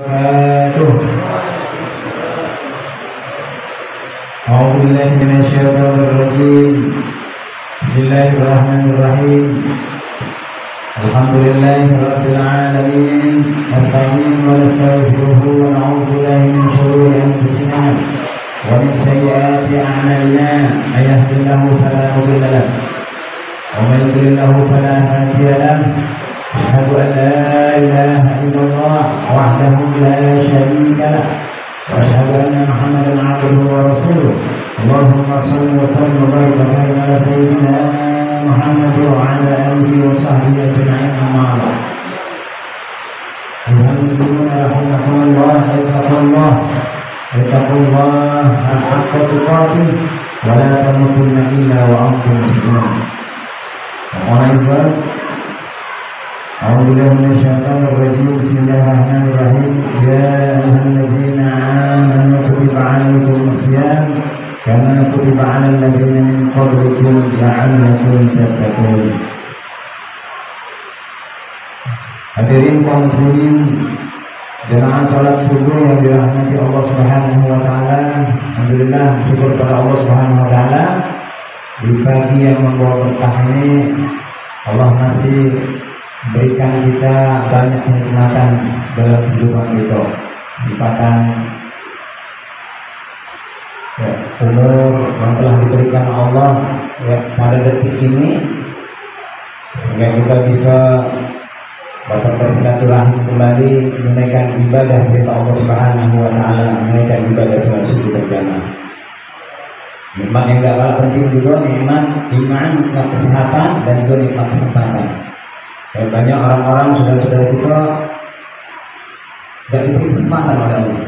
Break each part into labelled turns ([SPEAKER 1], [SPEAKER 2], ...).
[SPEAKER 1] أعوذ بالله من الشيطان الرجيم. بسم الله الرحمن الرحيم. الحمد لله رب العالمين. نستعين ونستغفره ونعوذ بالله من شرور أنفسنا ومن سيئات أعمالنا. من يهد الله فلا مضل له ومن يضلل له فلا هادي له. أشهد أن لا إله إلا الله وحده لا شريك له وأشهد أن محمدا عبده ورسوله. اللهم صل وسلم وبارك على سيدنا محمد وعلى آله وصحبه أجمعين. أما بعد. أيها المسلمون رحمكم الله، اتقوا الله حق تقاته ولا تموتن إلا وأنتم مسلمون. أعوذ بالله من الشيطان الرجيم. بسم الله الرحمن الرحيم. يا أيها الذين آمنوا كتب عليكم الصيام كما كتب على الذين من قبلكم لعلكم تتقون. Hadirin kaum muslimin, jemaah salat subuh yang dirahmati Allah Subhanahu wa taala. Alhamdulillah, syukur pada Allah Subhanahu wa taala. Di pagi yang membawa berkah ini Allah masih berikan kita banyak kenikmatan dalam kehidupan kita. Kesempatan umur yang telah diberikan Allah pada detik ini, sehingga kita bisa dapat bersilaturahmi kembali, menunaikan ibadah kepada Allah Subhanahu wa taala, menunaikan ibadah salat subuh berjamaah. Nikmat yang gak kalah penting juga nikmat iman, nikmat kesehatan, dan juga nikmat kesempatan. Dan banyak orang-orang saudara-saudara kita tidak diberi kesempatan oleh Allah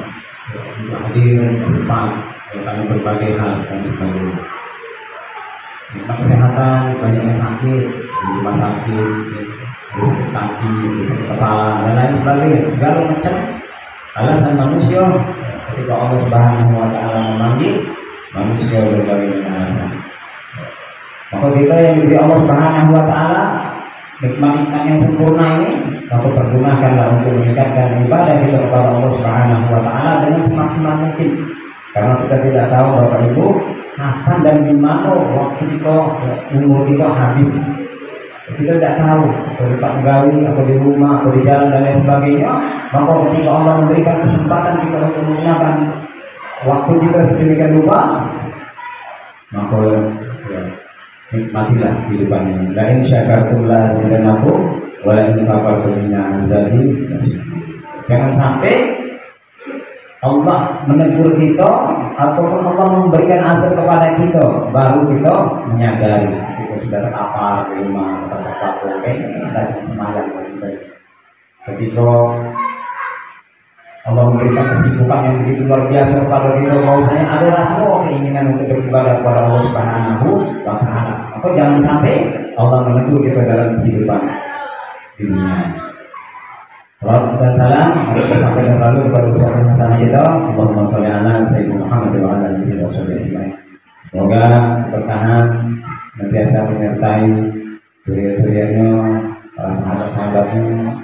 [SPEAKER 1] untuk hadir cepat dalam berbagai hal dan sebagainya. Nikmat kesehatan, banyak yang sakit di rumah sakit, sakit kaki, sakit kepala, dan lain sebagainya. Segala macam alasan manusia ketika Allah Subhanahu wa taala memanggil manusia berbagai alasan. Maka kita yang diberi Allah Subhanahu wa taala nikmat-nikmat yang sempurna ini, maka pergunakanlah untuk meningkatkan ibadah kita kepada Allah Subhanahu wa taala dengan semaksimal mungkin. Karena kita tidak tahu Bapak Ibu kapan dan di mana waktu kita, umur kita habis. Kita tidak tahu, atau di tempat pegawai, atau di rumah, atau di jalan dan lain sebagainya. Maka ketika Allah memberikan kesempatan kita untuk menggunakan waktu kita sedemikian rupa, maka nikmatilah kehidupan ini. La in syakartum la azidannakum wa la in kafartum inna azabi. Jangan sampai Allah menegur kita ataupun Allah memberikan azab kepada kita baru kita menyadari kita sudah terkapar di rumah terkapar dan semayang. Ketika Allah memberikan kesibukan yang begitu luar biasa kepada kita, bahwasanya ada rasa keinginan untuk beribadah kepada Allah Subhanahu wa taala. Maka jangan sampai Allah menegur kita dalam kehidupan dunia. Salam dan salam kita sampaikan selalu kepada usaha hasanah kita. Allahumma sholli ala sayyidina Muhammad wa ala alihi wasallam. Semoga bertahan senantiasa menyertai zuriat-zuriatnya, para sahabat-sahabatnya,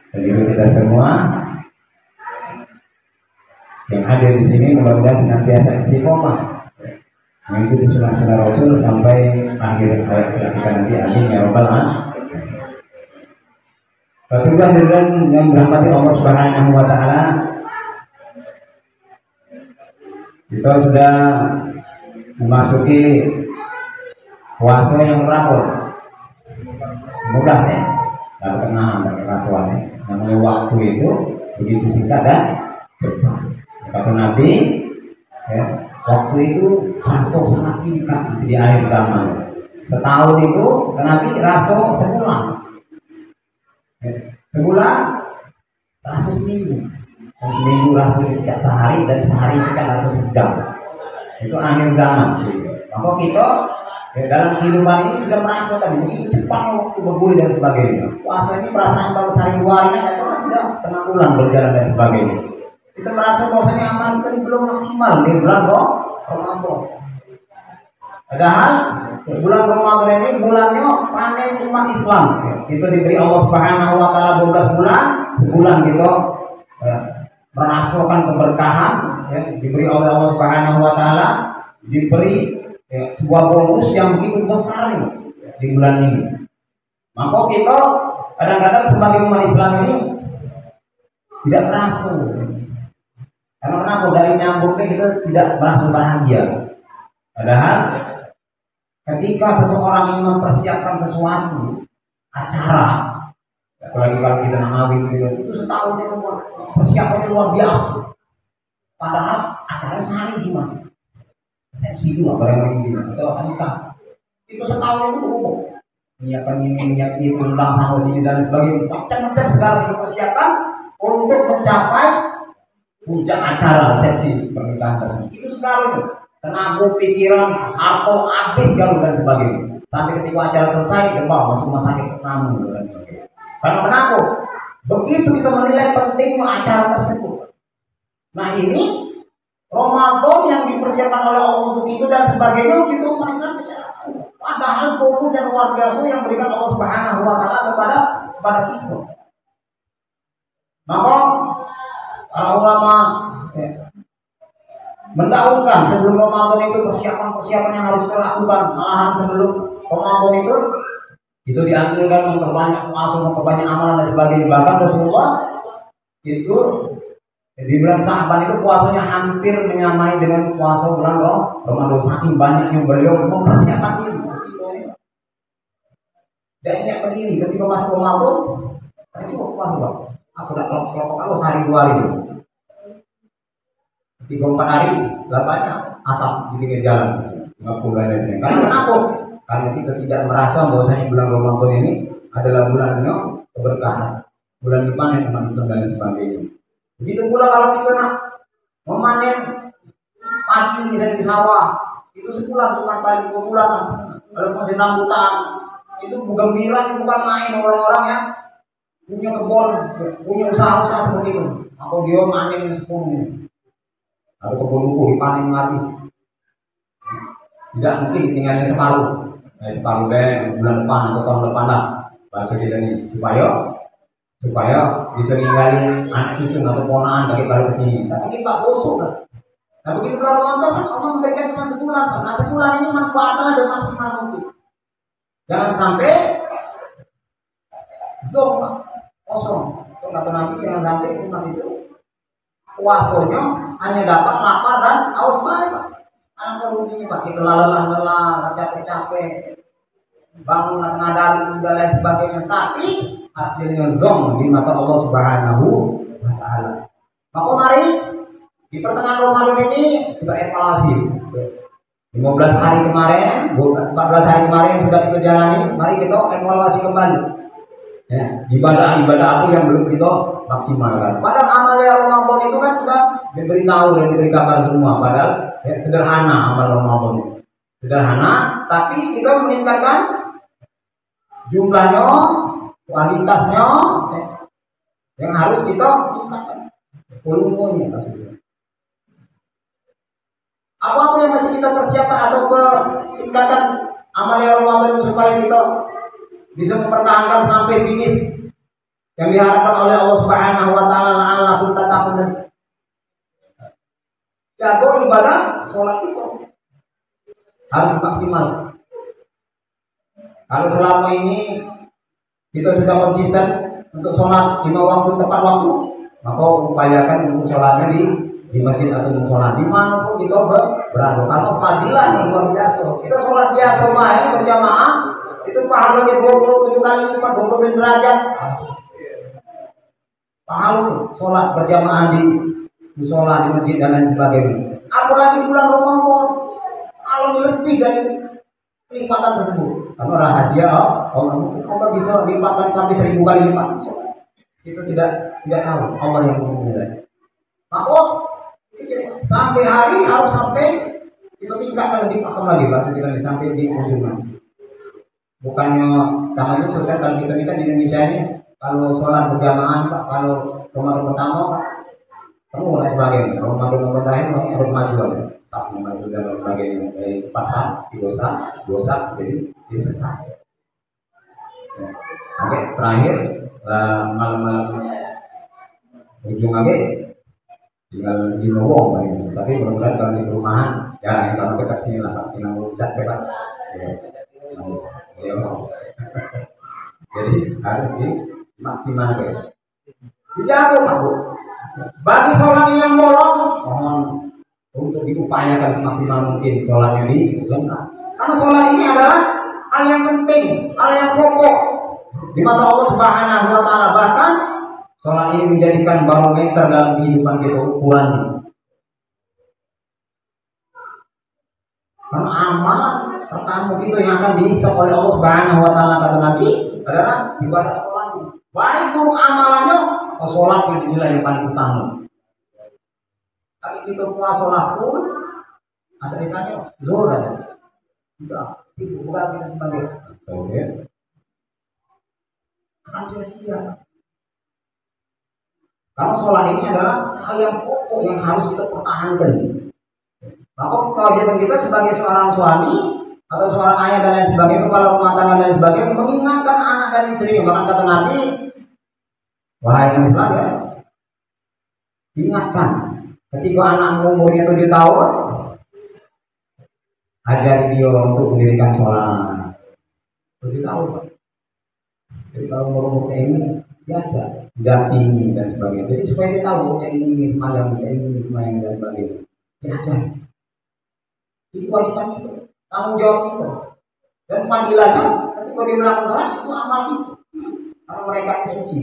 [SPEAKER 1] dan juga kita semua yang hadir di sini, mudah-mudahan senantiasa istiqomah mengikuti sunnah-sunnah Rasul sampai akhir hayat kita nanti. Amin ya rabbal alamin. Bapak Ibu yang dirahmati Allah Subhanahu wa taala, kita sudah memasuki puasa yang terakhir. Mudah ya, tidak kenal dengan rasuahnya. Namanya waktu itu begitu singkat dan cepat. Kata Nabi, ya, waktu itu rasa sangat singkat di akhir zaman. Setahun itu Nabi rasa sebulan. Ya, sebulan rasa seminggu. Dan seminggu rasa tidak sehari, dan sehari tidak rasa sejam. Itu akhir zaman. Maka kita dalam kehidupan ini sudah merasakan begitu cepat waktu bergulir dan sebagainya. Puasa ini perasaan baru sehari dua hari, atau sudah setengah bulan berjalan dan sebagainya. Kita merasa bahwasanya amal kita belum maksimal di bulan Ramadan. Padahal bulan Ramadan ini bulannya panen umat Islam. Kita diberi Allah Subhanahu wa taala 12 bulan, sebulan kita ya, merasakan keberkahan ya, diberi oleh Allah Subhanahu wa taala, diberi ya, sebuah bonus yang begitu besar ya, di bulan ini. Maka kita kadang-kadang sebagai umat Islam ini tidak merasa. Karena kenapa? Dari nyambungnya kita tidak merasa bahagia. Padahal ketika seseorang ingin mempersiapkan sesuatu acara, apalagi kalau kita ngawin itu setahun itu persiapannya luar biasa. Padahal acaranya sehari cuma resepsi dulu, barang begini atau nikah itu setahun itu umum. Menyiapkan ini, menyiapkan itu, undang sama sini dan sebagainya, macam-macam segala dipersiapkan untuk mencapai puncak acara resepsi pernikahan tersebut. Itu sekali tenaga, pikiran, atau habis galau dan sebagainya. Sampai ketika acara selesai, kita masuk rumah sakit kamu dan sebagainya. Karena kenapa? Begitu kita menilai pentingnya acara tersebut. Nah ini Ramadan yang dipersiapkan oleh Allah untuk itu dan sebagainya, kita merasa kecelakaan. Padahal bonus dan luar biasa yang berikan Allah Subhanahu wa taala kepada kita. Maka para ulama ya, mendahulukan sebelum Ramadan itu persiapan-persiapan yang harus kita lakukan. Malahan sebelum Ramadan itu dianjurkan memperbanyak puasa, memperbanyak amalan dan sebagainya. Bahkan Rasulullah itu di bulan Sa'ban itu puasanya hampir menyamai dengan puasa bulan Ramadan. Saking banyaknya beliau mempersiapkan diri. Dan ini berdiri ketika masuk Ramadan, itu puasa. Aku tidak kelompok aku sehari 2 hari. 3-4 hari, banyak asap di pinggir jalan. Nggak pula ada sini. Karena kenapa? Karena kita tidak merasa bahwasanya bulan Ramadan ini adalah bulannya keberkahan, bulan dipanen umat Islam dan sebagainya. Begitu pula kalau kita nak memanen padi misalnya di sawah, itu sebulan cuma paling 2 bulan. Kalau masih rambutan, itu gembira, bukan main orang-orang yang punya kebun, punya usaha-usaha seperti itu. Atau dia manen 10, atau kebun buku dipanen habis. Tidak mungkin ditinggalnya separuh. Separuh deh bulan depan atau tahun depan lah. Bahasa kita ini supaya bisa ninggalin anak cucu atau ponakan bagi balik ke sini. Tapi kita bosok kan. Nah begitu bulan Ramadan kan Allah memberikan cuma sebulan. Nah sebulan ini manfaatnya dan maksimal mungkin. Jangan sampai zom kosong. Kalau kata Nabi jangan sampai umat itu puasanya hanya dapat lapar dan haus banget. Anak ruginya Pak, kita lelah, capek-capek, bangun ngadal dan lain sebagainya. Tapi hasilnya zong di mata Allah Subhanahu wa taala. Maka mari di pertengahan Ramadan ini kita evaluasi. 15 hari kemarin, 14 hari kemarin sudah kita jalani, mari kita evaluasi kembali. Ya, ibadah-ibadah apa yang belum kita maksimalkan. Padahal amalnya Ramadan itu kan sudah diberitahu dan diberi kabar semua. Padahal ya, sederhana amal Ramadan. Sederhana, tapi kita meningkatkan jumlahnya, kualitasnya, ya, yang harus kita tingkatkan. Volumenya maksudnya. Apa yang mesti kita persiapkan atau tingkatkan amalnya Ramadan supaya kita bisa mempertahankan sampai finish yang diharapkan oleh Allah Subhanahu wa taala. La'allakum tattaqun. Jago ibadah sholat itu harus maksimal. Kalau selama ini kita sudah konsisten untuk sholat 5 waktu tepat waktu, maka upayakan untuk sholatnya di masjid atau musola dimanapun kita berada. Kalau fadilah yang luar biasa, kita sholat biasa main berjamaah itu pahalanya 27 kali lipat, 27 derajat. Pahala sholat berjamaah di musola, di masjid dan lain sebagainya. Apalagi di bulan Ramadan, kalau lebih dari lipatan tersebut. Karena rahasia, Allah bisa lipatkan sampai 1000 kali lipat. Itu tidak tahu Allah yang menilai. Maka sampai hari harus sampai kita tingkatkan lebih pakam lagi, maksudnya sampai di ujung. Bukannya tangan itu sudah kalau kita di Indonesia ini kalau sholat berjamaah Pak, kalau Ramadan pertama Pak, kamu mulai sebagainya. Ramadan lain harus maju aja, tak maju dan sebagainya. Dari pasar, dosa, jadi selesai. Oke, terakhir malam-malam ujung lagi tinggal di Nowong tapi mudah-mudahan kalau di perumahan jarang kalau dekat sini lah Pak tinggal ngucat ya Pak ya, ya, jadi harus dimaksimalkan dijago Pak Bu bagi sholat yang bolong mohon untuk diupayakan semaksimal mungkin sholatnya di lengkap karena sholat ini adalah hal yang penting hal yang pokok di mata Allah Subhanahu wa Ta'ala bahkan sholat ini menjadikan barometer dalam kehidupan kita ukurannya. Karena amalan pertama kita yang akan dihisab oleh Allah Subhanahu wa Ta'ala kata Nabi adalah ibadah sholat. Baik buruk amalannya, sholat yang dinilai yang paling utama. Tapi kita puasa sholat pun, asal ditanya, zuhur ada. Tidak, itu bukan kita sebagai astagfirullah. Akan sia-sia. Karena sholat ini adalah hal yang pokok yang harus kita pertahankan. Maka kewajiban kita sebagai seorang suami atau seorang ayah dan lain sebagainya, kepala rumah tangga dan lain sebagainya, mengingatkan anak dan istri. Bahkan kata Nabi, wahai Nabi Islam ya, ingatkan ketika anakmu umurnya 7 tahun, ajari dia untuk mendirikan sholat. 7 tahun. Jadi kalau umur-umurnya ini diajar, dampingi dan sebagainya. Jadi supaya dia tahu baca ini semalam, baca ini semalam dan sebagainya. Diajar. Itu kewajiban itu, tanggung jawab itu. Dan panggilannya ketika dia melakukan sholat itu amal itu. Karena mereka itu suci,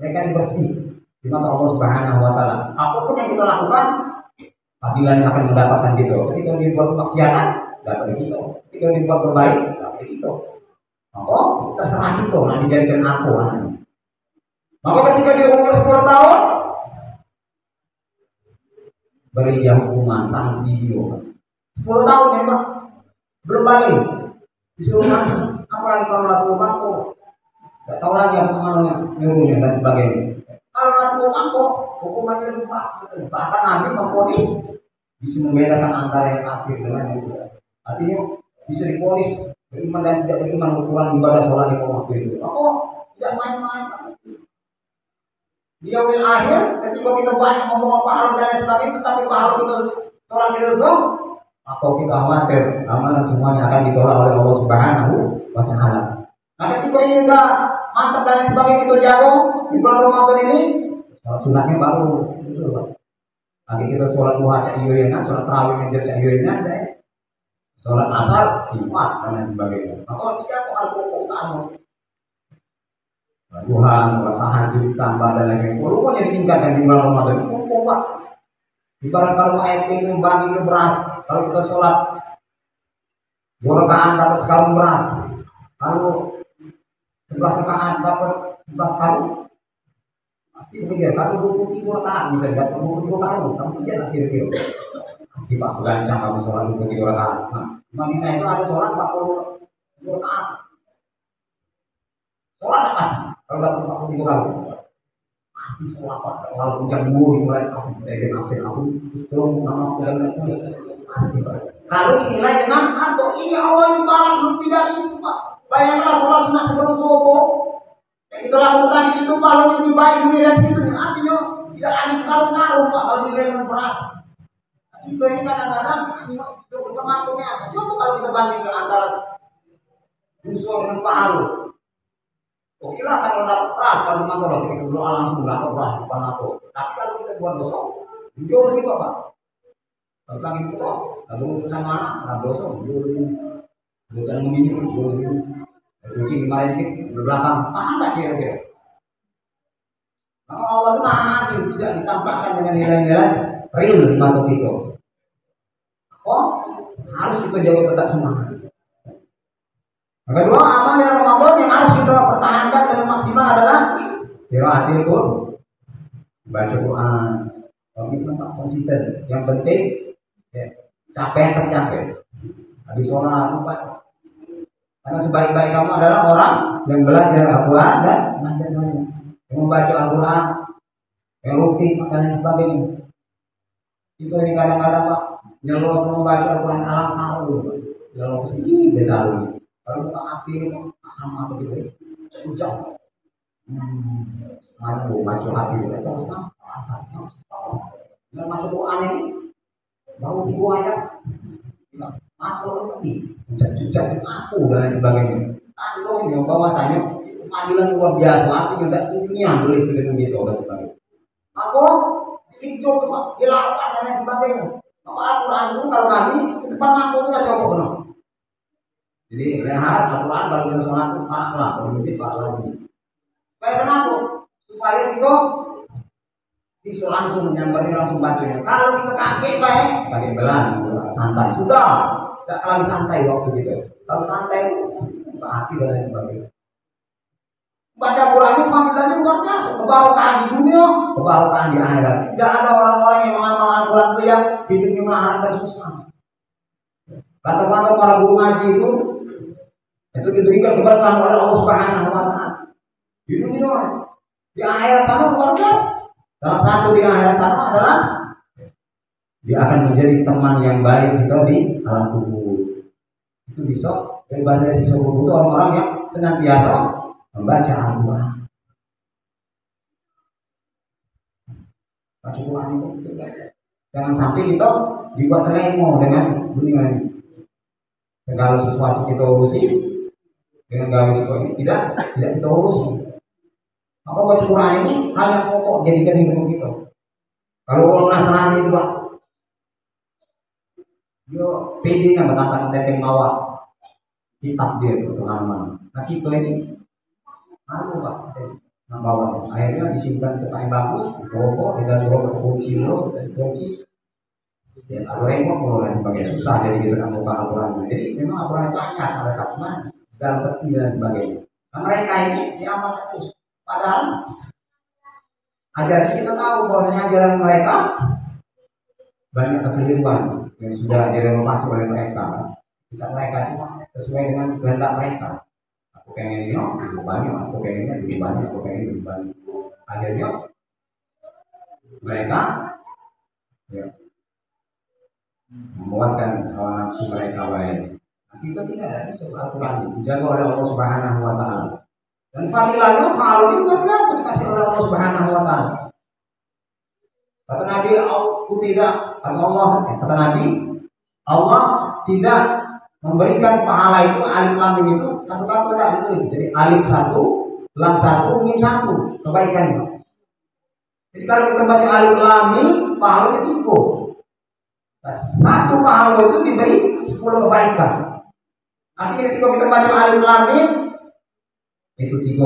[SPEAKER 1] mereka ini bersih di mata Allah Subhanahu wa Ta'ala. Apapun yang kita lakukan, panggilannya akan mendapatkan kita. Ketika dia buat kemaksiatan, dapat kita. Ketika dia buat berbaik, dapat kita. Maka terserah kita, nanti dijadikan aku anaknya. Maka ketika dia umur 10 tahun, beri dia hukuman, sanksi dia. 10 tahun ya Pak, belum balik, disuruh ngasih. Apalagi kalau lakukan kok, gak tahu lagi apa nyuruhnya dan sebagainya. Kalau lakukan kok, hukumannya lebih pas. Bahkan Nabi memponis bisa membedakan antara yang kafir dengan yang tidak. Artinya bisa diponis beriman dan tidak beriman ukuran ibadah sholat di waktu itu. Tidak main-main. Di yaumil akhir, ketika kita banyak ngomong pahala dan lain sebagainya, tetapi pahala kita sholat kita zong, maka kita khawatir amalan semuanya akan ditolak oleh Allah Subhanahu wa Ta'ala. Nah ketika ini udah mantap dan lain sebagainya kita jago di bulan Ramadan ini, sholat sunatnya baru itu Pak. Nanti kita sholat duha cak iyoyena, sholat tarawih ngejar cak iyoyena, sholat asar, Jumat dan lain sebagainya. Maka kita hal pokok utama. Duha, sholat tahajud, tambah dan lain-lain. Walaupun yang ditingkatkan di bulan Ramadan itu pokok Pak. Ibarat kalau ayat ini membagi ke beras, kalau kita sholat 2 rakaat dapat sekarung beras, kalau 11 rakaat dapat 11 karung, pasti pikir kalau 23 rakaat bisa dapat 23 karung, kamu kerja lah kira-kira. Pasti Pak gancang kamu sholat 23 rakaat. Nah, Madinah itu ada sholat 40 rakaat. Sholat apa pasti? Kalau dapat 43 karung. Pasti sholat Pak. Walaupun jam 2 dimulai pasti kita absen aku belum nama dan pasti Pak. Kalau dinilai dengan atau ini Allah yang balas lebih dari itu Pak. Bayangkanlah sholat sunat sebelum subuh. Yang kita lakukan itu paling lebih baik dunia dan situ. Artinya tidak ada karung-karung Pak kalau dinilai dengan beras. Itu ini kadang-kadang termantungnya. Coba kalau kita bandingkan antara busur dengan palu. Oke lah kalau dapat beras kalau mantor kita berdoa langsung dapat beras depan aku. Tapi kalau kita buat dosa, jauh sih Pak. Kalau itu kok, lalu sama anak, dosa, jauh. Bukan meminum, jauh. Kucing kemarin ini berbelakang, ada kira-kira. Maka Allah itu maha adil, tidak ditampakkan dengan nilai-nilai real di mata kita. Harus kita jaga tetap semangat. Yang kedua, amal yang Ramadan yang harus kita pertahankan dengan maksimal adalah qiraatul Qur'an, baca Quran. Kalau kita tak konsisten, yang penting ya, capek tercapai. Habis sholat lupa. Karena sebaik-baik kamu adalah orang yang belajar Al-Quran dan belajar yang membaca Al-Quran, yang rutin dan sebagainya. Itu yang kadang-kadang Pak nyelot membaca Al-Quran alam sahur, nyelot sini besar. Kalau kita aktif, paham atau gitu, ucap. Maju hati kita terus asapnya. Dengan masuk Quran ini baru dibuang aja. Aku lebih jujak aku dan lain sebagainya. Aku yang bahwasanya panggilan luar biasa. Aku juga setujunya tulis dengan gitu dan sebagainya. Aku bikin coba dilakukan dan lain sebagainya. Maka Al-Quran itu kalau kami di depan aku itu sudah coba no. Jadi lihat Al-Quran baru kita sholat itu parah kalau masjid parah lagi. Supaya kenapa? Supaya kita bisa langsung menyambarnya langsung bacanya. Kalau kita kaget baik, kaget belan, santai sudah, tidak lagi santai waktu itu. Kalau santai itu hati dan lain sebagainya. Baca Quran itu panggilannya luar biasa, kebarokan di dunia, kebarokan di akhirat. Tidak ada orang-orang yang mengamal Al-Quran itu yang hidupnya mengharapkan susah. Kata-kata para guru ngaji itu diberikan keberkahan oleh Allah Subhanahu Wa Taala. Di dunia, di akhirat sana luar biasa. Salah satu di akhirat sana adalah dia akan menjadi teman yang baik kita di alam kubur. Itu bisa dari bahasa siswa kubur itu orang-orang yang senantiasa membaca Al-Quran. Baca Quran itu jangan sampai kita dibuat remo dengan dunia ini. Segala sesuatu kita urusi dengan gawe seperti ini tidak kita urusi. Maka baca Quran ini hal yang pokok jadikan hidup kita. Kalau orang Nasrani itu Pak, dia PD-nya bertantang teteng bawa kitab dia ke mana-mana. Nah kita ini Pak, nah bawa akhirnya disimpan tempat yang bagus, rokok, tidak rokok kunci lo, kunci. Dan Al-Quran mulai sebagai susah jadi kita nggak buka Al-Quran. Jadi memang Al-Quran itu hanya ada cuman dalam peti dan sebagainya. Nah, mereka ini diamalkan terus. Padahal ajaran kita tahu bahwasanya ajaran mereka banyak kekeliruan yang sudah direnovasi oleh mereka. Jika mereka cuma sesuai dengan kehendak mereka. Aku pengen ini, lebih banyak. Aku pengennya lebih banyak. Aku pengen lebih banyak. Akhirnya mereka ya, memuaskan hawa nafsu mereka lain. Kita tidak ada di Al-Quran dijaga oleh Allah Subhanahu Wa Taala. Dan fadilahnya kalau ini luar biasa dikasih oleh Allah Subhanahu Wa Taala. Kata Nabi, aku tidak, kata Nabi, Allah tidak memberikan pahala itu alif lam mim itu satu kata tidak ditulis. Jadi alif satu, lam satu, mim satu kebaikannya. Jadi kalau kita baca alif lam mim, pahalanya 3. Satu pahala itu diberi 10 kebaikan. Artinya ketika kita baca alif lam mim itu 30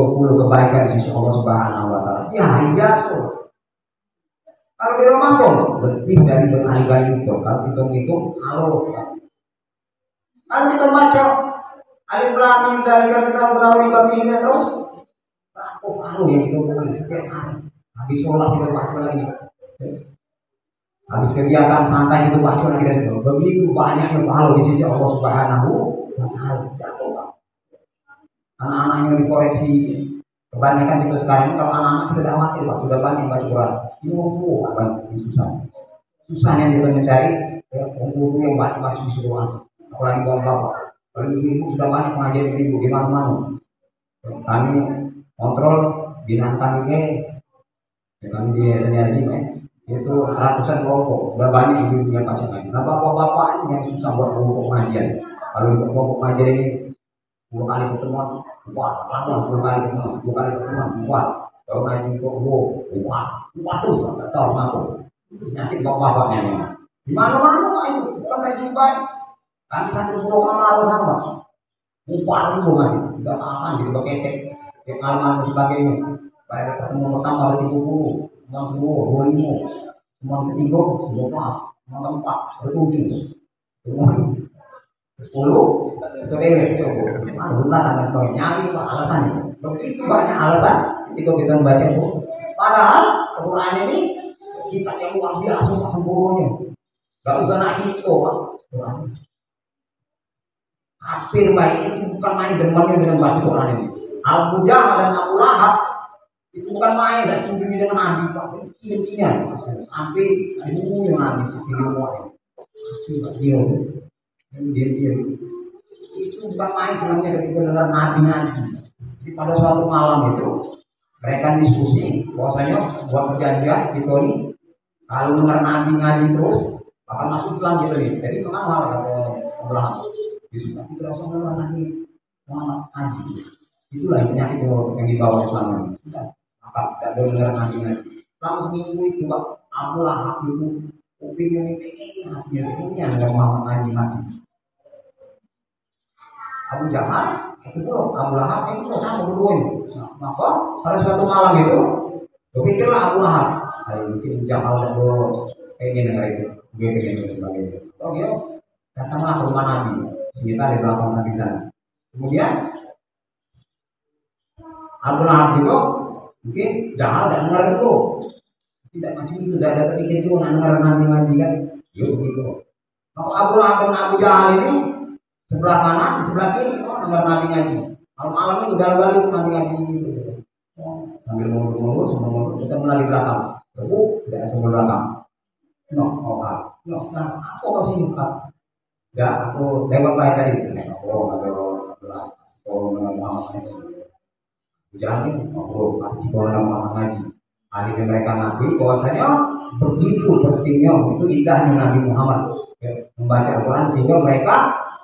[SPEAKER 1] kebaikan di sisi Allah Subhanahu Wa Taala. Ya hari biasa. Kalau di Ramadan lebih dari berkali-kali itu. Kalau kita hitung halo. Kalau kita baca alif lam mim zalika kita melalui bab ini terus. Halo yang kita mulai setiap hari. Habis sholat kita baca lagi. Habis kegiatan santai itu baca lagi dan begitu banyaknya pahala di sisi Allah Subhanahu Wa Taala. Anak-anak yang dikoreksi kebanyakan itu sekarang kalau anak-anak sudah khawatir Pak, sudah banyak baca Quran. Ini susah. Susahnya kita mencari guru yang banyak disuruh anak. Apalagi bapak. Kalau ibu sudah banyak mengajar ibu di mana-mana. Kami kontrol binatang ini, kami di SNRJ itu ratusan kelompok, sudah banyak ibu yang pacaran. Nah bapak-bapak ini yang susah buat kelompok pengajian. Kalau di kelompok pengajian ini 10 kali pertemuan, kuat. Lama 10 kali pertemuan, 10 kali pertemuan, kuat. Kalau ngaji kok kuat terus, nggak tahu kenapa. Penyakit bapak-bapaknya ini. Di mana-mana Pak itu, bukan dari simpan. Kami satu pulau kamar sama. Kuat itu masih, tidak akan jadi paketek, kekalman dan sebagainya. Baik pertemuan pertama ada 30, 60, 25, pertemuan ketiga 12, pertemuan keempat 7, pertemuan 10 itu dewek itu benar tanggal sebagai nyari Pak alasannya begitu banyak alasan ketika kita membaca itu. Padahal Al-Quran ini kitab yang luar biasa sempurnanya, gak usah nak itu Pak. Hampir baik itu bukan main demannya dengan baca Quran ini. Abu Jahal dan Abu Lahab itu bukan main, gak setuju dengan Nabi Pak. Intinya sampai ini Nabi sekian dia itu bukan main senangnya ketika dengar Nabi ngaji. Jadi pada suatu malam itu Mereka diskusi bahwasanya buat perjanjian gitu nih, kalau benar Nabi ngaji terus akan masuk Islam gitu nih. Jadi memang kata Abraham disuruh tidak usah benar Nabi ngaji. Itulah penyakit yang dibawa Islam ini. Maka tidak boleh benar Nabi ngaji. Selama seminggu itu Abu Lahab itu kupingnya ini hatinya nggak mau ngaji masih. Abu Jahal itu pun Abu Lahab itu sama berdua ini. Maka pada suatu malam itu berpikirlah Abu Lahab, mungkin Jahal dan Abu pengen dengar itu, gue pengen itu sebagainya. Oh dia datanglah ke rumah Nabi, kita di belakang Nabi sana. Kemudian Abu Lahab itu mungkin Jahal dan dengar itu, tidak macam itu, tidak ada ketika itu dengar Nabi ngaji kan, yuk begitu. Maka Abu Lahab dan Abu Jahal ini sebelah kanan, sebelah kiri, dengar Nabi ngaji. Malam-malam itu udah balik Nabi ngaji gitu. Sambil mundur, kita mulai di belakang. Tidak ada sebelah belakang. Aku kau sini Pak. Ya, aku lewat baik tadi. Jangan, pasti kalau nama ngaji. Akhirnya mereka ngaji bahwasanya begitu pentingnya itu indahnya Nabi Muhammad membaca Al-Quran sehingga mereka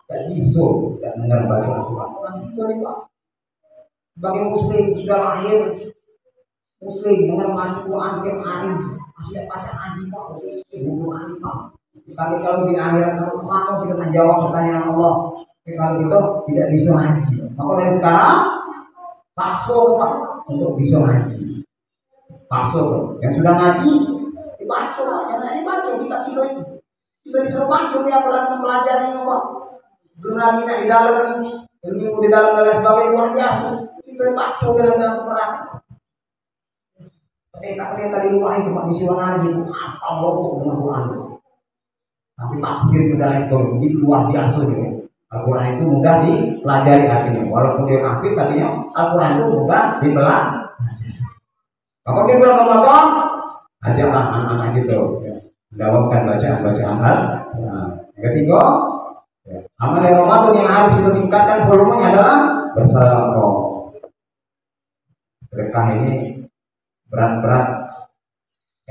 [SPEAKER 1] tidak bisa tidak mendengar baca Al-Quran. Nanti boleh Pak. Sebagai Muslim sudah lahir Muslim dengan membaca Quran tiap hari masih baca ngaji Pak. Bukan ngaji Pak. Kalau di akhirat sama mau kita menjawab pertanyaan Allah. Kalau gitu tidak bisa ngaji. Maka dari sekarang pasok Pak untuk bisa ngaji. Pasok yang sudah ngaji dibaca, jangan dibaca kita itu. Kita disuruh baca dia mempelajari Pak. Belum lagi di dalam ilmu di dalam dan sebagainya luar biasa. Kita baca dia dalam perang. Tapi tadi luar itu Pak misionaris itu apa logo dengan Quran. Tapi tafsir dan lain sebagainya begitu luar biasa gitu. Al-Quran itu mudah dipelajari artinya. Walaupun dia kafir tadinya Al-Quran itu mudah dipelajari. Maka dia bilang ke bapak, ajaklah anak-anak gitu. Jawabkan bacaan-bacaan hal. Yang ketiga, amal yang Ramadan yang harus kita tingkatkan volumenya adalah bersedekah. Sedekah ini berat-berat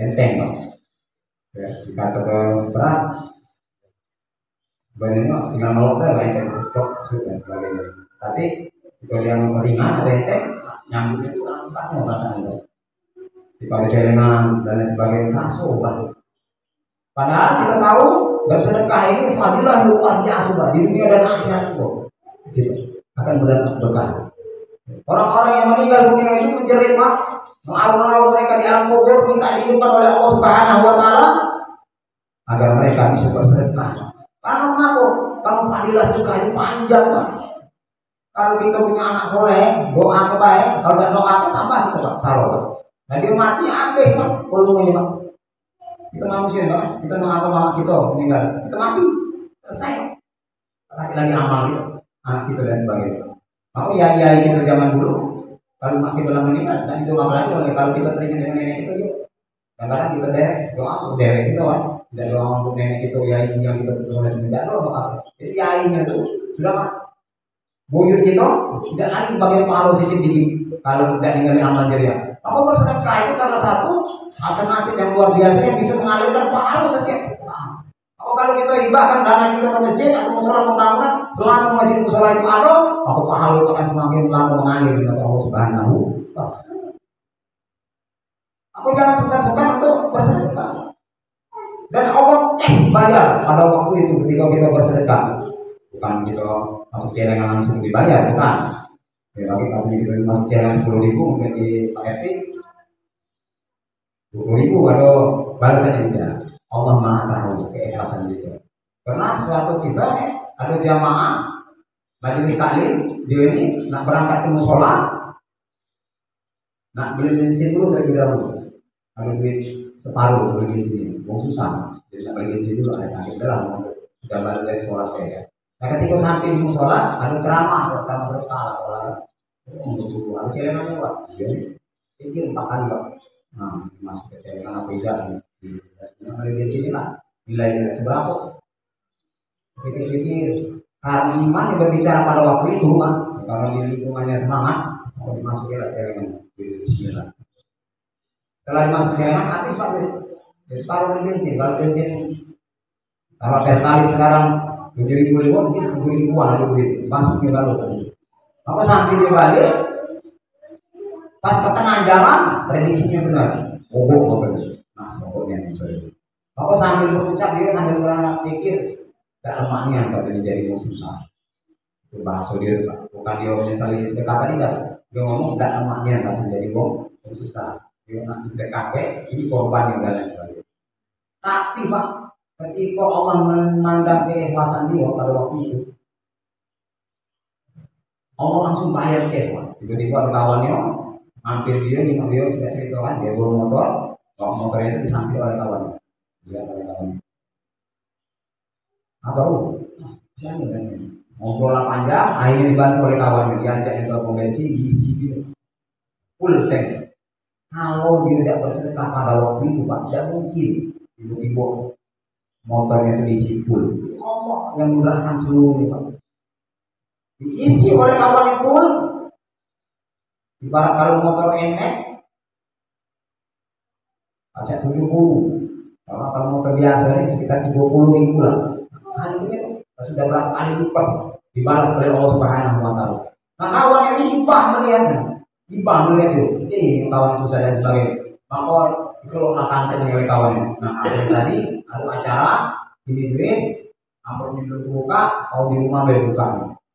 [SPEAKER 1] enteng Pak. Ya, dikatakan berat sebenarnya tinggal melontar enteng cocok dan sebagainya. Tapi kalau yang ringan ada enteng nyambung itu kan empatnya rasanya. Kalau celengan dan lain sebagainya masuk Pak. Padahal kita tahu bersedekah ini fadilah luar biasa Pak di dunia dan akhirat itu. Gitu. Akan berdampak berkah. Orang-orang yang meninggal dunia itu menjerit Pak, mengalau mereka di alam kubur minta dihidupkan oleh Allah Subhanahu wa taala agar mereka bisa bersedekah. Karena apa? Kalau fadilah sedekah itu panjang Pak. Kalau kita punya anak soleh, doa kebaik, kalau tidak doa tambah kita Pak, salah Pak. Nah dia mati habis Pak, volumenya Pak. Kita manusia Pak, kita doa mama kita meninggal, kita mati, selesai. Lagi amal kita, anak kita dan sebagainya. Maka ya kita zaman dulu kalau mati belum meninggal dan itu nggak berarti oleh kalau kita teringat dengan nenek itu yuk. Kadang-kadang kita doa untuk nenek kita kan, tidak doa untuk nenek itu ya yang kita butuh oleh tidak doa apa. Jadi ya itu sudah Pak. Buyut kita tidak lagi bagian pahala sisi diri kalau tidak ninggalin amal jariah. Maka bersedekah itu salah satu alternatif yang luar biasa yang bisa mengalirkan pahala setiap saat. Kalau kita hibahkan dana kita ke masjid atau musola pembangunan, selama masjid musola itu ada, maka pahala itu akan semakin lama mengalir kepada Allah Subhanahu wa taala. Aku jangan sungkan-sungkan untuk bersedekah. Dan Allah bayar pada waktu itu ketika kita bersedekah. Bukan kita masuk celengan langsung dibayar, bukan. Ya, bagi kami kita masuk celengan 10.000 mungkin di Pak RT 20.000 atau balasannya tidak. Allah Maha tahu keikhlasan itu. Karena suatu kisah ada jamaah majelis taklim dia ini nak berangkat ke musola, nak beli bensin dulu terlebih dahulu. Kalau duit separuh beli bensin, mau susah. Jadi nak beli bensin dulu ada sakit dalam sudah balik dari sholat ya. Nah ketika sampai di musola ada ceramah pertama sekali untuk subuh. Ada celengan lewat, dia pikir 4 kali Pak. Nah masuk ke celengan apa tidak? Kalau di sini lah nilainya seberapa? Pikir-pikir karena iman yang berbicara pada waktu itu Pak. Kalau di lingkungannya semangat, mau dimasukin lah celengan. Bismillah. Setelah dimasukin celengan, habis Pak. Ya separuh bensin. Kalau pertalite sekarang 7.000 mungkin 7.000-an ada duit. Masukin lalu tadi. Maka sambil dia balik, pas pertengahan jalan prediksinya benar. Mogok motor. Nah, mogoknya itu. Maka sambil berucap dia sambil berpikir, gak lemaknya katanya jadi susah. Itu bahasa dia, Pak. Bukan dia menyesali sedekah tadi dah. Dia ngomong gak lemaknya katanya jadi susah. Dia nanti sedekah ini korban yang dan lain sebagainya. Tapi Pak, ketika Allah memandang keikhlasan dia pada waktu itu, Allah langsung bayar cash Pak. Tiba-tiba ada kawannya hampir dia sudah ceritakan dia bawa motor, kalau motornya itu disamping oleh kawannya. Dia oleh kawannya. Apa siapa kan? Ngobrol panjang, akhirnya dibantu oleh kawannya, diajak ke pom bensin, diisi full tank. Kalau dia tidak bersedekah pada waktu itu Pak, tidak mungkin tiba-tiba motornya itu diisi full. Allah yang mudahkan seluruhnya Pak. Diisi oleh kawan yang full. Ibarat kalau motor NX ada 70. Kalau motor biasa ini sekitar 30.000 lah. Hal ini sudah berapa kali lipat dibalas oleh Allah Subhanahu wa taala. Nah, kawan ini hibah melihatnya. Hibah melihat itu. Ini kawan susah dan sebagainya. Maka kalau makan oleh kawannya. Nah, tadi ada acara ini duit, amplopnya belum buka, kalau di rumah belum buka.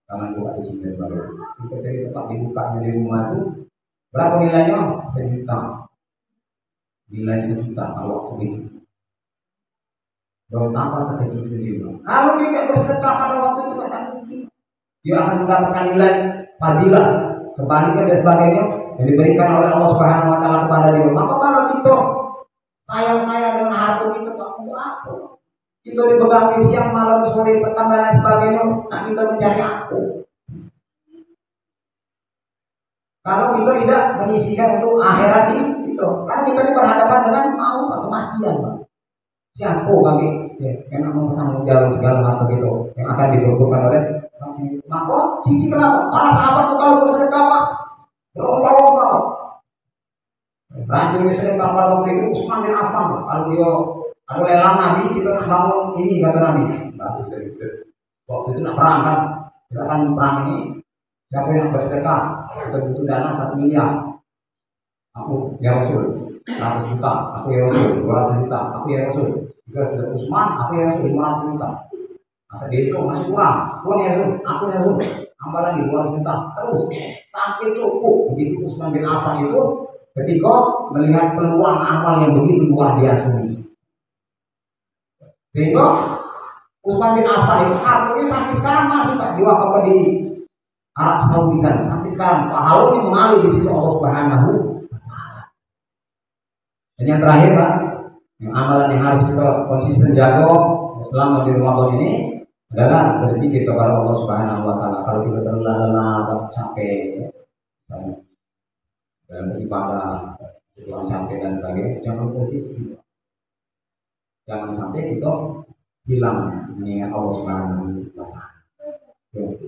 [SPEAKER 1] Jangan buka di sini baru. Kita cari tempat dibukanya di rumah itu berapa nilainya? 1 juta. Nilai 1 juta kalau waktu itu. Belum tambah terkejut sendiri. Kalau dia tidak bersedekah pada waktu itu tidak mungkin. Dia akan mendapatkan nilai fadilah, kebaikan dan sebagainya yang diberikan oleh Allah Subhanahu wa taala kepada dia. Maka kalau kita sayang dengan harta kita waktu apa? Kita dipegang siang malam sore petang dan lain sebagainya. Nah kita mencari aku. Kalau kita tidak menyisikan untuk akhirat itu, karena kita ini berhadapan dengan maut atau kematian, Pak. Siapa bagi yang akan bertanggung jawab segala harta itu yang akan diberbukan oleh maka sisi kenapa? Para sahabat kalau bersedekah Pak, berlomba-lomba Pak. Raja yang sering kapal waktu itu Utsman bin Affan. Kalau dia ada lelang Nabi, kita bangun ini kata Nabi. Waktu itu nak perang kan, kita akan perang ini. Siapa yang bersedekah? Kita butuh dana 1 miliar. Aku ya Rasul 100 juta. Aku ya Rasul 200 juta. Aku ya Rasul 300 Utsman. Aku ya Rasul 500 juta. Masa dia itu masih kurang. Aku ya Rasul. Aku ya Rasul. Tambah lagi 200 juta. Terus sampai cukup. Begitu Utsman bin Affan itu ketika melihat peluang amal yang begitu luar biasa ini. Sehingga Utsman bin Affan itu hartanya sampai sekarang masih Pak diwakaf di Arab Saudi sana. Sampai sekarang pahalanya mengalir di sisi Allah Subhanahu. Dan yang terakhir Pak, yang amalan yang harus kita konsisten jaga selama di Ramadan ini adalah berzikir kepada Allah Subhanahu wa taala. Kalau kita terlalu capek dalam beribadah, kurang capek dan sebagainya, jangan berzikir. Jangan sampai kita hilang mengingat Allah Subhanahu wa taala.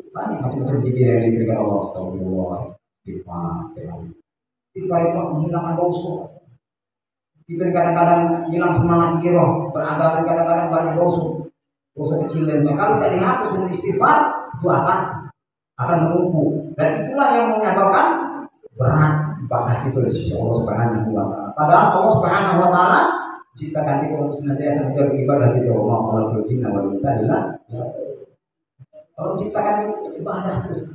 [SPEAKER 1] Banyak macam-macam zikir yang diberikan Allah Subhanahu istighfar itu menghilangkan dosa. Kita kadang-kadang hilang semangat giroh beragama, kadang-kadang banyak dosa kecil dan kalau tidak dihapus dengan istighfar itu akan menumpuk dan itulah yang menyebabkan berat ibadah itu dari sisi Allah Subhanahu wa taala. Padahal Allah Subhanahu wa taala ciptakan kita untuk senantiasa menjaga ibadah kita. Wa ma'al jinna wal insa illa kalau ciptakan itu ibadah terus.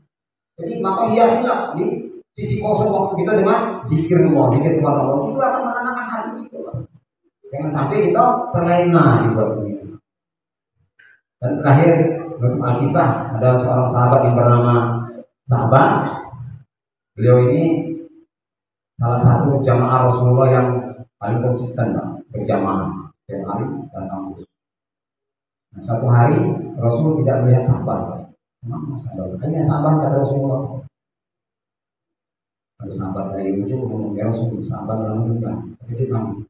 [SPEAKER 1] Jadi maka hiasilah di sisi kosong waktu kita dengan zikir kepada Allah. Itu akan menenangkan hati kita. Jangan sampai kita terlena di buat dunia. Dan terakhir untuk Alkisah ada seorang sahabat yang bernama Sa'ban. Beliau ini salah satu jamaah Rasulullah yang paling konsisten berjamaah setiap hari dan kampus. Nah, suatu hari Rasul tidak melihat Sa'ban. Hanya Sa'ban kata Rasulullah. Kalau Sa'ban dari ujung ngomong ya Rasul, Sa'ban dalam meninggal. Jadi kami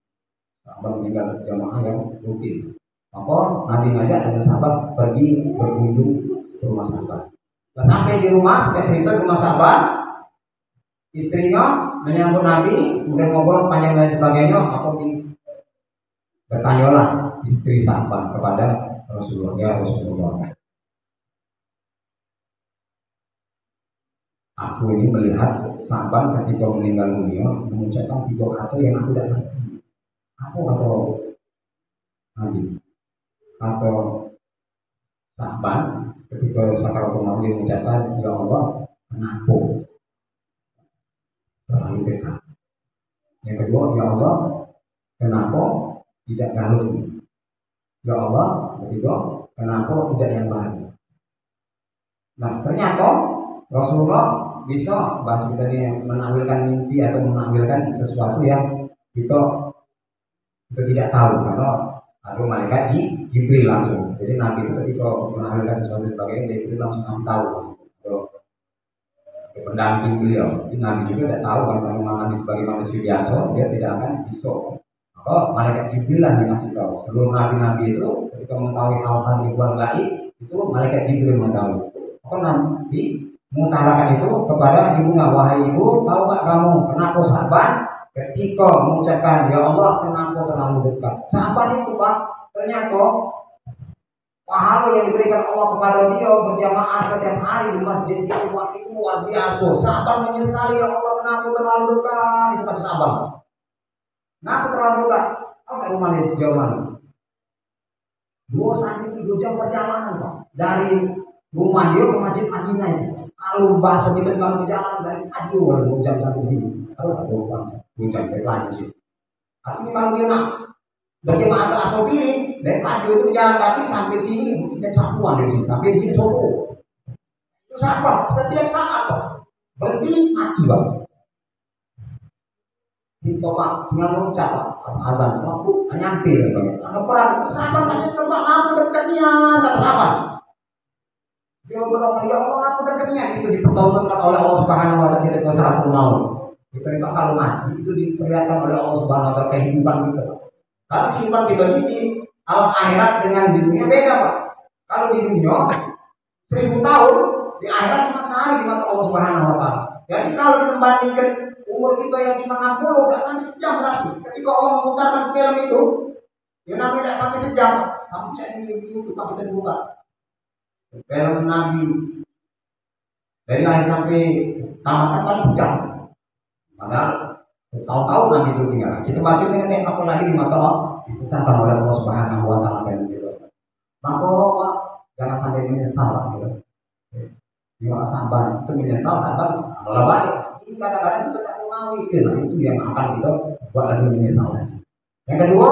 [SPEAKER 1] Sa'ban meninggal jamaah yang rutin. Maka Nabi ngajak dengan sahabat pergi berkunjung ke rumah Sa'ban. Nah, sampai di rumah, kita cerita di rumah Sa'ban. istrinya menyambut Nabi, kemudian ngobrol panjang dan sebagainya. Aku bertanyalah istri Sa'ban kepada Rasulullah, ya Rasulullah, aku ini melihat Sa'ban ketika meninggal dunia mengucapkan 3 kata yang aku tidak ngerti. Aku atau Nabi atau Sa'ban ketika sakaratul maut mengucapkan, ya Allah, kenapa terlalu dekat. Yang kedua, ya Allah, kenapa tidak galuh. Ya Allah, ketiga, kenapa tidak yang baru. Nah, ternyata Rasulullah bisa bahas kita ini menampilkan mimpi atau menampilkan sesuatu yang kita tidak tahu, karena ada malaikat Jibril langsung. Jadi Nabi itu ketika menampilkan sesuatu sebagainya, dia itu langsung kasih tahu. Pendamping beliau, jadi Nabi juga tidak tahu kalau memang Nabi sebagai manusia biasa, dia tidak akan bisa. Maka malaikat Jibril lah yang ngasih tahu. Sebelum Nabi itu ketika mengetahui hal-hal di luar gaib, itu malaikat Jibril mengetahui. Maka Nabi mengutarakan itu kepada ibunya, wahai ibu, tahu gak kamu kenapa Sa'ban ketika mengucapkan ya Allah kenapa terlalu dekat. Sa'ban itu Pak, ternyata pahala yang diberikan Allah kepada dia berjamaah setiap hari di masjid itu luar biasa. Sa'ban menyesali, ya Allah kenapa terlalu dekat. Itu kata Sa'ban, kenapa terlalu dekat? Apa rumah dia sejauh mana? 2 jam perjalanan Pak, dari rumah dia ke masjid Madinah. Kalau bahasa kita kalau berjalan dari Aduh 2 jam sampai sini, kalau 2 jam berlanjut sih. Tapi kalau dia nak berjemaah ke Asobiri, dari Aduh itu berjalan kaki sampai sini mungkin jam 1-an dari sini, sampai di sini Solo. Itu sahabat, setiap saat Pak, berhenti mati Pak. Itu Pak, tinggal mengucap Pak, pas azan, aku nyampe Pak. Ada perang itu sahabat hanya sebab aku dekatnya, kata sahabat. Dia berdoa, ya Allah aku dekatnya, itu dipertontonkan oleh Allah Subhanahu wa taala ketika sakaratul maut. Kita kalau mati itu diperlihatkan oleh Allah Subhanahu wa taala kehidupan kita. Kalau kehidupan kita ini alam akhirat dengan di dunia beda Pak. Kalau di dunia 1000 tahun, di akhirat cuma sehari di mata Allah Subhanahu wa taala. Jadi kalau kita bandingkan umur kita yang cuma 60 enggak sampai sejam berarti. Ketika Allah memutarkan film itu, dia namanya enggak sampai sejam. Sampai di YouTube Pak kita buka. Film Nabi dari lahir sampai tamat kan paling sejam. Padahal tahu-tahu Nabi itu tinggal. Kita baca dengan apa lagi di mata Allah diputarkan oleh Allah Subhanahu wa taala gitu. Maka jangan sampai menyesal gitu. Dia sabar itu menyesal, sabar malah baik. Ini kadang-kadang kita tak mau itu yang akan kita buat lagi menyesal. Yang kedua,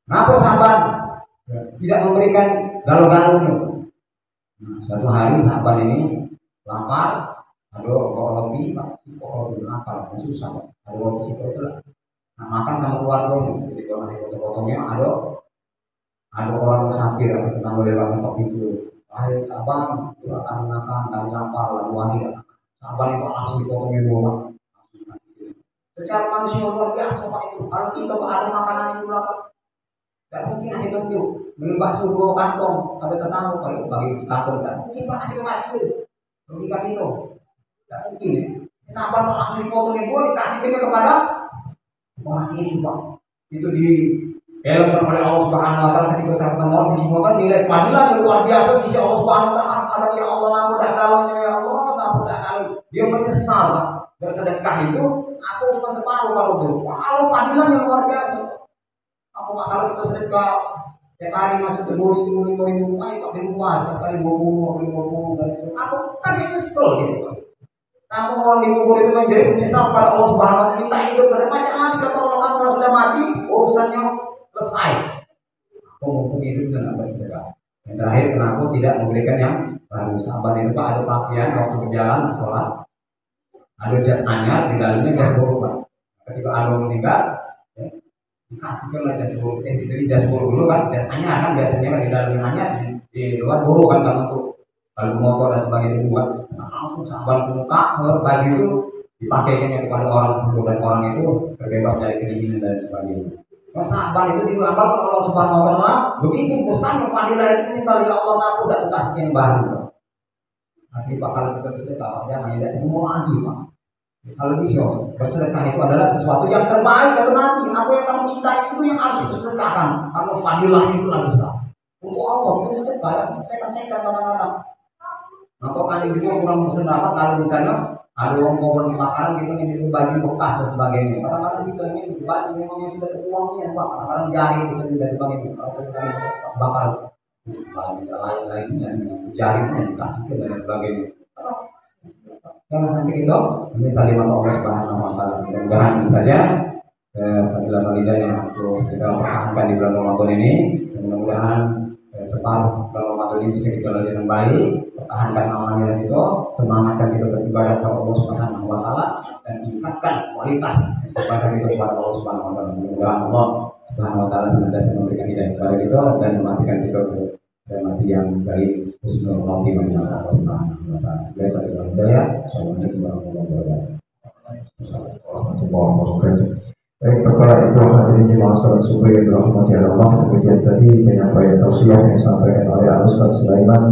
[SPEAKER 1] kenapa sabar tidak memberikan galau-galaunya? Nah, suatu hari sahabat ini lapar, ada roti, roti lapar, susah, ada roti itu lah. Nah, makan sama keluarganya, jadi kalau ada potong-potongnya ada orang musafir atau tetangga lewat mentok itu, wahai sahabat, itu akan makan, kami lapar, lalu wahai sahabat itu langsung dipotongin dua. Secara manusia luar biasa Pak itu. Kalau kita ada makanan itu lapar, tidak mungkin ada tunjuk beli bakso 2 kantong, ada tetangga kalau bagi kantong tidak mungkin Pak ada masih logika itu tidak mungkin ya. Sahabat langsung dipotongin dua dikasih kepada orang ini Pak. Itu di film oleh Allah Subhanahu wa taala ketika sahabat mau dijiwakan nilai padilah yang luar biasa di sisi Allah Subhanahu wa taala. Sahabat ya Allah aku dah galaunya ya Allah aku dah galau. Dia menyesal Pak. Bersedekah itu aku cuma separuh kalau itu. Kalau padilah yang luar biasa. Aku kalau kita sedekah tiap hari masuk ke murid rumah itu pakai luas sekali bobo dan itu aku kan nyesel gitu. Sama orang di kubur itu menjadi menyesal pada Allah Subhanahu wa taala minta hidup pada macam lagi kata Allah kalau sudah mati urusannya selesai. Aku mau hidup dan bersedekah. Yang terakhir kenapa tidak memberikan yang baru? Sahabat itu Pak ada pakaian waktu berjalan sholat, ada jas anyar di dalamnya jas baru Pak. Ketika ada meninggal dikasihkan lah jas baru, jadi jas baru dulu kan, jas anyar kan biasanya kan di dalamnya anyar, di luar baru kan kalau motor dan sebagainya dibuat. Nah, langsung sahabat muka baju itu dipakainya kepada orang tersebut dan orang itu terbebas dari kedinginan dan sebagainya. Sahabat itu diamalkan oleh Allah Subhanahu wa taala. Begitu besarnya fadilah ini misalnya Allah aku dan kasih yang baru. Nanti bakal kita bisa tahu jangan tidak mau lagi Pak. Kalau bisa, bersedekah itu adalah sesuatu yang terbaik kata Nabi. Apa yang kamu cintai itu yang harus disedekahkan. Karena fadilahnya itu lebih besar. Untuk Allah itu sedekah ya. Saya kan kadang-kadang. Nah, kok kan itu kurang bersedekah kalau misalnya ada uang mau makanan gitu yang itu baju bekas dan sebagainya. Kadang-kadang kita ini baju memang yang sudah uangnya, Pak. Kadang-kadang jari itu dan sebagainya. Kalau sedekah bakar baju lain-lain yang jarinya dikasih dan sebagainya. Jangan sampai itu, ini salimah Allah Subhanahu wa Ta'ala. Mudah-mudahan saja fadilah-fadilah yang harus kita pertahankan di bulan Ramadan ini. Mudah-mudahan separuh bulan Ramadan ini bisa kita lalui dengan baik. Pertahankan amalnya itu, semangatkan kita beribadah kepada Allah Subhanahu wa Ta'ala dan tingkatkan kualitas ibadah kita kepada Allah Subhanahu wa Ta'ala. Mudah-mudahan Allah Subhanahu wa Ta'ala senantiasa memberikan hidayah kepada kita dan mematikan kita dan mati yang baik. Husnul khotimah ya Allah Subhanahu wa Ta'ala. Assalamualaikum warahmatullahi wabarakatuh. Baik, perkara itu hadirin jemaah salat subuh yang dirahmati Allah, kemudian tadi penyampaian tausiah yang disampaikan oleh Ustaz Sulaiman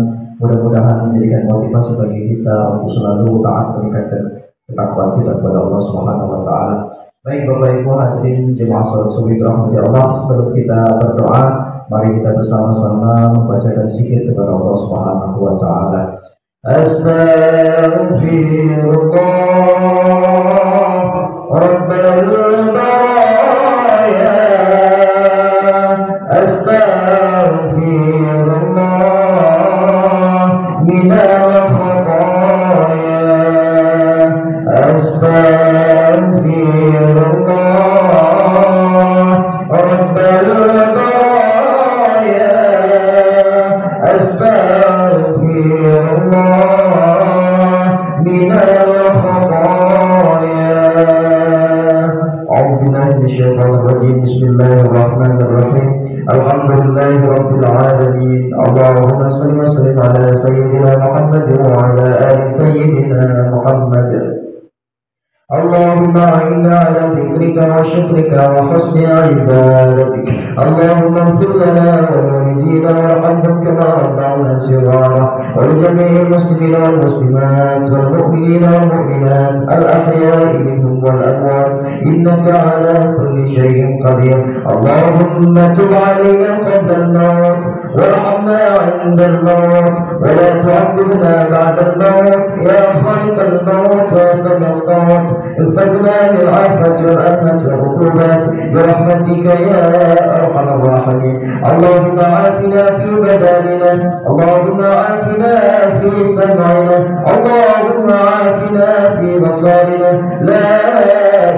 [SPEAKER 1] mudah-mudahan menjadikan motivasi bagi kita untuk selalu taat meningkatkan ketakwaan kita kepada Allah Subhanahu wa Ta'ala. Baik Bapak Ibu hadirin jemaah salat subuh yang dirahmati Allah, sebelum kita berdoa, mari kita bersama-sama membacakan zikir kepada Allah Subhanahu wa Ta'ala. Astaghfirullah Rabbal baraya, astaghfirullah minal khataya, astaghfirullah Rabbal baraya, astaghfirullah minal khataya. A'udzu billahi minasyaitonir rajim. Bismillahirrahmanirrahim. Alhamdulillahi rabbil alamin. Allahumma shalli wa sallim ala sayyidina Muhammad wa ala ali sayyidina Muhammad. اللهم أعنا على ذكرك وشكرك وحسن عبادتك. اللهم اغفر لنا ولوالدينا وارحمهم كما ربونا صغارا، ولجميع المسلمين والمسلمات والمؤمنين والمؤمنات الأحياء منهم والأموات إنك على كل شيء قدير. اللهم تب علينا قبل الموت وارحمنا عند الموت ولا تعذبنا بعد الموت يا خالق الموت وسمع الصوت. انفقنا بالعافية والأمة والعقوبات برحمتك يا أرحم الراحمين. اللهم عافنا في بداننا، اللهم عافنا في سمعنا، اللهم عافنا في بصارنا. لا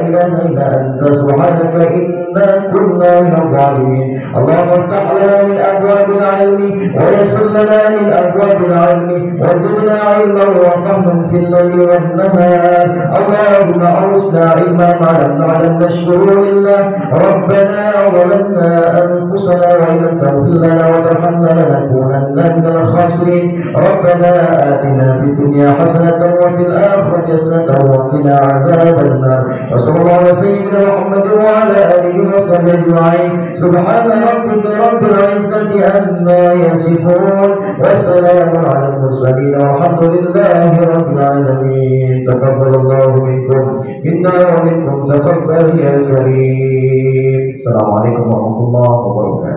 [SPEAKER 1] إله إلا أنت سبحانك إنا كنا من الظالمين. اللهم افتح لنا من أبواب العلم ويسر لنا من أبواب العلم وزدنا علما وفهما في الليل والنهار. اللهم أرسنا علما ما لم نعلم نشكر لله. ربنا ظلمنا أنفسنا وإن لم تغفر لنا وترحمنا لنكونن من الخاسرين. ربنا آتنا في الدنيا حسنة وفي الآخرة حسنة وقنا عذاب النار. وصلى الله على سيدنا محمد وعلى آله وصحبه أجمعين. سبحان ربك رب العزة عما يصفون وسلام على المرسلين والحمد لله رب العالمين. تقبل الله منكم إنا ومنكم تقبل يا كريم. السلام عليكم ورحمة الله وبركاته.